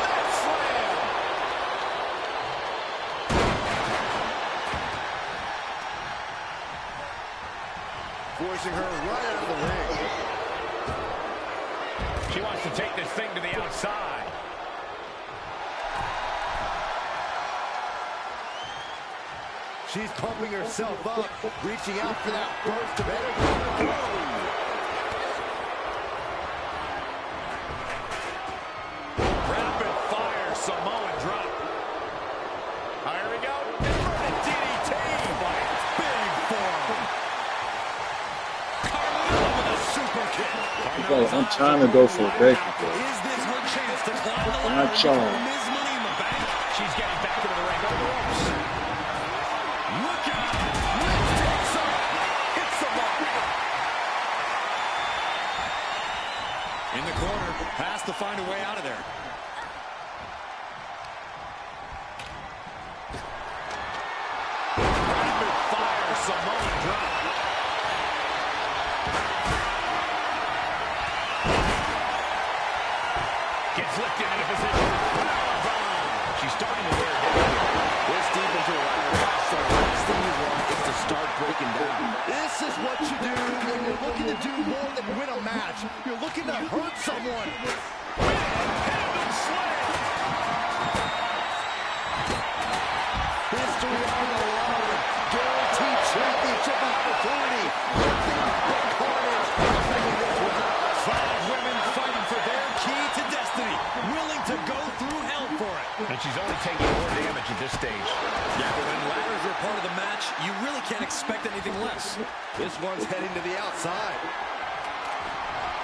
That slam. Forcing her right out of the ring. She wants to take this thing to the outside. She's pumping herself up, reaching out for that burst of energy. Rapid fire Samoan drop. Here we go. Inverted DDT. Big form. Carmella with a super kick. Bro, I'm trying to go for Becky, bro. Is this her chance to climb the Not ladder y'all. and Miz Money in the Bank? She's getting back into the ring. On the ropes. Look out! Miz takes her. Hits the mark. In the corner, has to find a way out of there. Samoan drop. Gets lifted into position. Powerbomb. She's starting to wear down. This deep into a ladder match, so the last thing you want is to start breaking down. This is what you do when you're looking to do more than win a match. You're looking to hurt someone. Handle slam. History on the line. Guaranteed championship opportunity. Nothing but carnage. Taking this one out. 5 women fighting for their key to destiny. Willing to go through hell for it. And she's only taking more damage at this stage. Yeah, but when ladders are part of the match, you really can't expect anything less. This one's heading to the outside.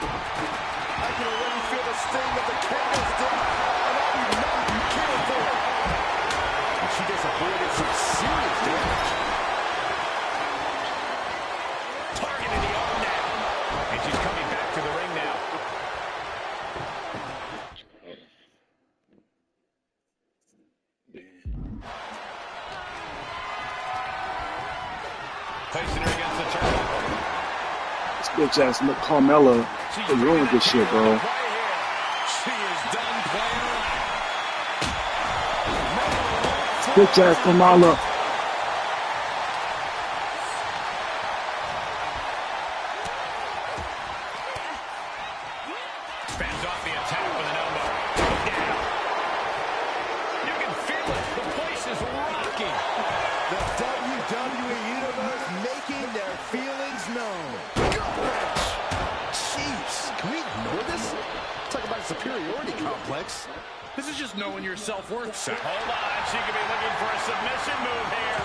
I can already feel the sting of the candlestick, and I do not care for it. And she just avoided some serious damage. Targeting the arm now. And she's coming back to the ring now. Placing her against the turnbuckle. This bitch ass Carmella ruined this shit, bro. She is done playing around. Bitch ass Carmella. Fends off the attack with an elbow. Down. You can feel it. The place is rocking. The WWE Universe making their feelings known. Gut-wrench. Jeez, can we ignore this? Talk about a superiority complex. This is just knowing your self-worth, Seth. Hold on. She could be looking for a submission move here.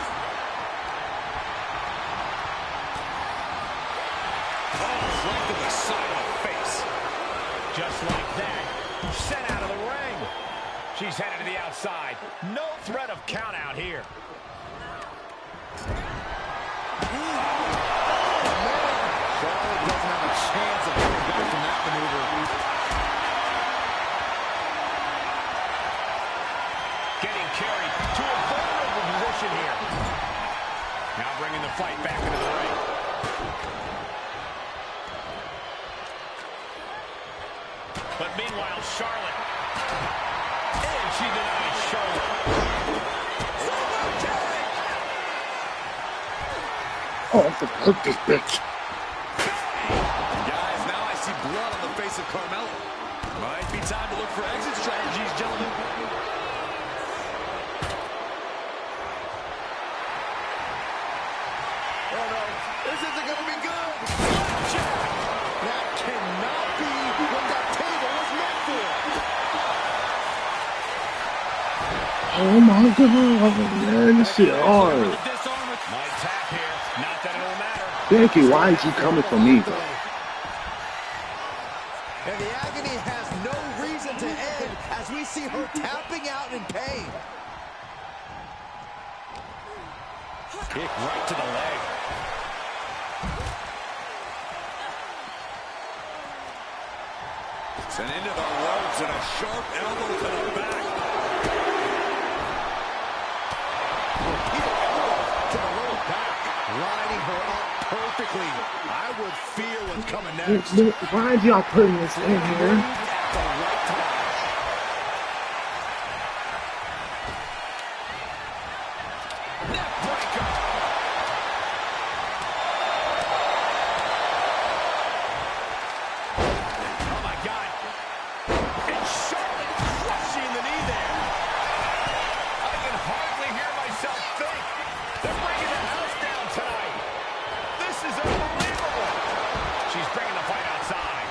Oh, right to the side of the face. Just like that. Sent out of the ring. She's headed to the outside. No threat of count out here. Charlotte doesn't have a chance of coming back from that maneuver. Getting carried to a vulnerable position here. Now bringing the fight back into the ring. But meanwhile, Charlotte. And she denies Charlotte. Oh, I'm gonna hurt this bitch. Guys, now I see blood on the face of Carmella. Might be time to look for exit strategies, gentlemen. Oh no, this isn't going to be good. That cannot be what that table was meant for. Oh my god, man, this shit hard. Might tap here. Not that it'll matter. Becky, why is you coming for me, bro? And the agony has no reason to end as we see her tapping out in pain. Kick right to the leg. Sent into the ropes and a sharp elbow to the back. To the lower back, lining her up perfectly. I would feel what's coming next. Why are y'all putting this in here? At the right time. Neckbreaker. Oh my God. And Charlotte crushing the knee there. I can hardly hear myself think. They're bringing the house down tonight. This is unbelievable. She's bringing the fight outside.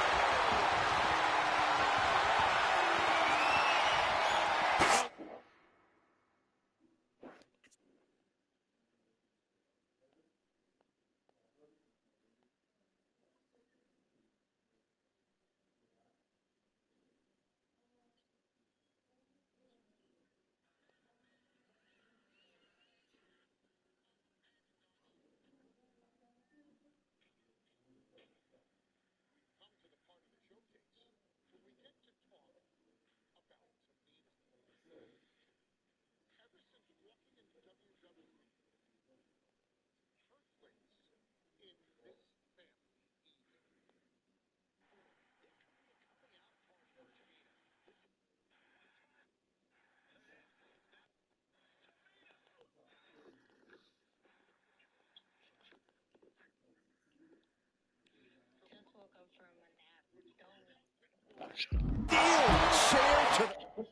chair to the...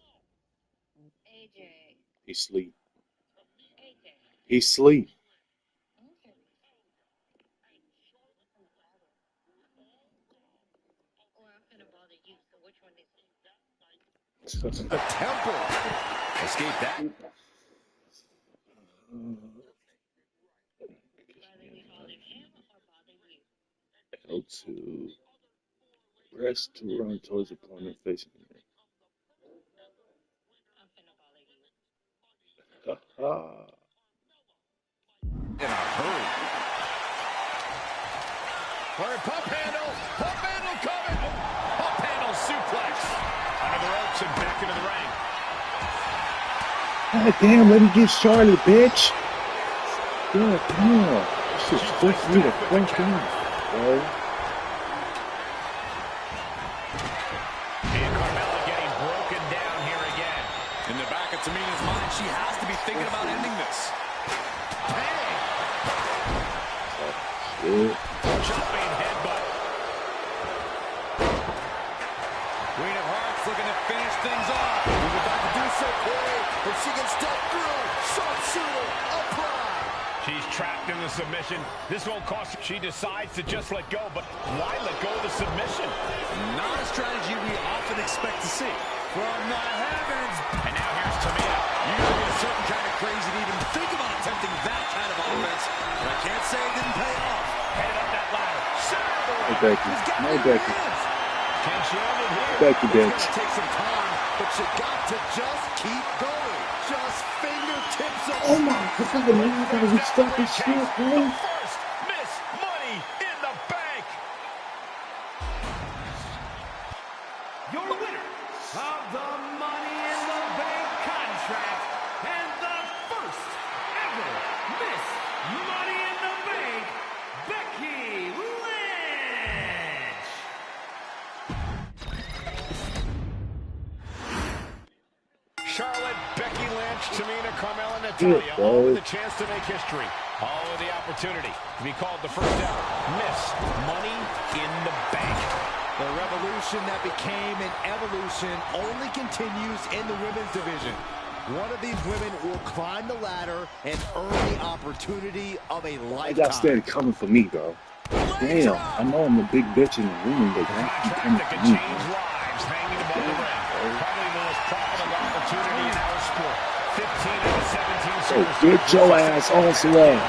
He sleep. He sleep. The temple. Escape that. L2. Press to run towards opponent facing me. Ha In a hurry. Pump handle coming. Pump handle suplex. Under the ropes and back into the ring. God damn, let me get Charlotte, bitch. Yeah, damn. This is supposed me to fuck in, bro. And Carmella getting broken down here again. In the back of Tamina's mind, she has to be thinking about ending this. Shit. Jumping headbutt. Queen of Hearts looking to finish things off. He's about to do so, Corey. If she can step through, sharpshooter, apply. She's trapped in the submission. This won't cost her. She decides to just let go, but why let go of the submission? Not a strategy we often expect to see. From the heavens. And now here's Tamina. You gotta be a certain kind of crazy to even think about attempting that kind of offense. And I can't say it didn't pay off. Headed up that ladder. Center of the No, ring. Becky. No, Becky. Can she end it here? Becky, It's bitch. gonna take some time, but you got to just keep going. Just fingertips of... Oh my god, man, I gotta restart this shit, bro. First Miss Money in the Bank. Your winner of the Money in the Bank contract and the first ever Miss Money in the Bank, Becky Lynch. Charlotte, Becky Lynch, Tamina, Carmella, Natalya, Good, all bro. with a chance to make history. All with the opportunity to be called the first ever Miss Money in the Bank. The revolution that became an evolution only continues in the women's division. One of these women will climb the ladder and earn the opportunity of a I got lifetime. steady coming for me, bro. Damn, I know I'm a big bitch in the room, but that keep Contract coming that for could me, change bro. lives hanging above the ring. Probably the most profitable opportunity in our sport. 15 out of 17 So superstars. get your ass on Slay. A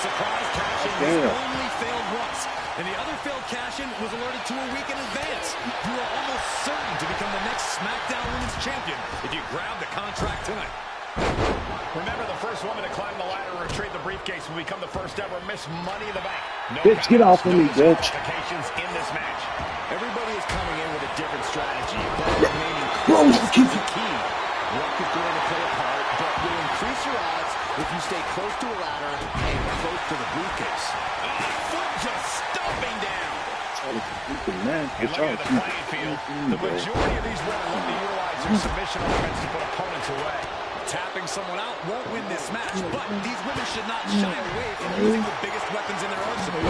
surprise cash-in has Damn. only failed once, and the other failed cash-in was alerted to a week in advance. You are almost certain to become the next SmackDown Women's Champion if you grab the contract tonight. Remember, the first woman to climb the ladder or retrieve the briefcase will become the first ever Miss Money in the Bank. No Bitch, get off of me, no bitch. disqualifications in this match. Everybody is coming in with a different strategy, but remaining Bro, close keep is the key. Luck is going to play a part, but will increase your odds if you stay close to a ladder and close to the briefcase. Foot just stomping down. Man, And looking at the playing field, the majority of these women look to utilize their submission offense to put opponents away. Tapping someone out won't win this match, but these women should not shy away from using the biggest weapons in their arsenal.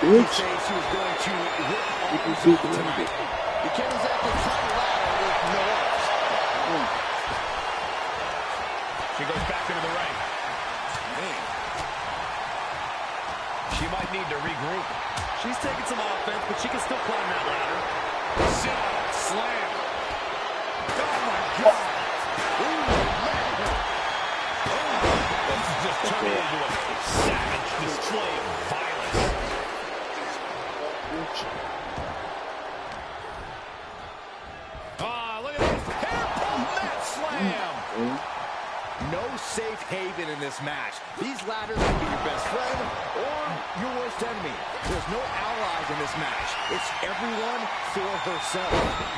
bitch. Say she was going to work all tonight. You can't exactly climb a ladder with no arms. She goes back into the ring. She might need to regroup. She's taking some offense, but she can still climb that ladder. Sit up, slam. Oh my God! This is just turning into a savage display of violence. Look at this. Hair pull net slam. No safe haven in this match. These ladders can be your best friend or your worst enemy. There's no allies in this match. It's everyone for herself.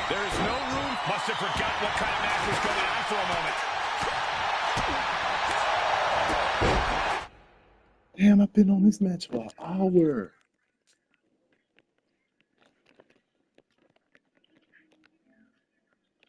There's no room. Must have forgot what kind of match was going on for a moment. Damn, I've been on this match for an hour.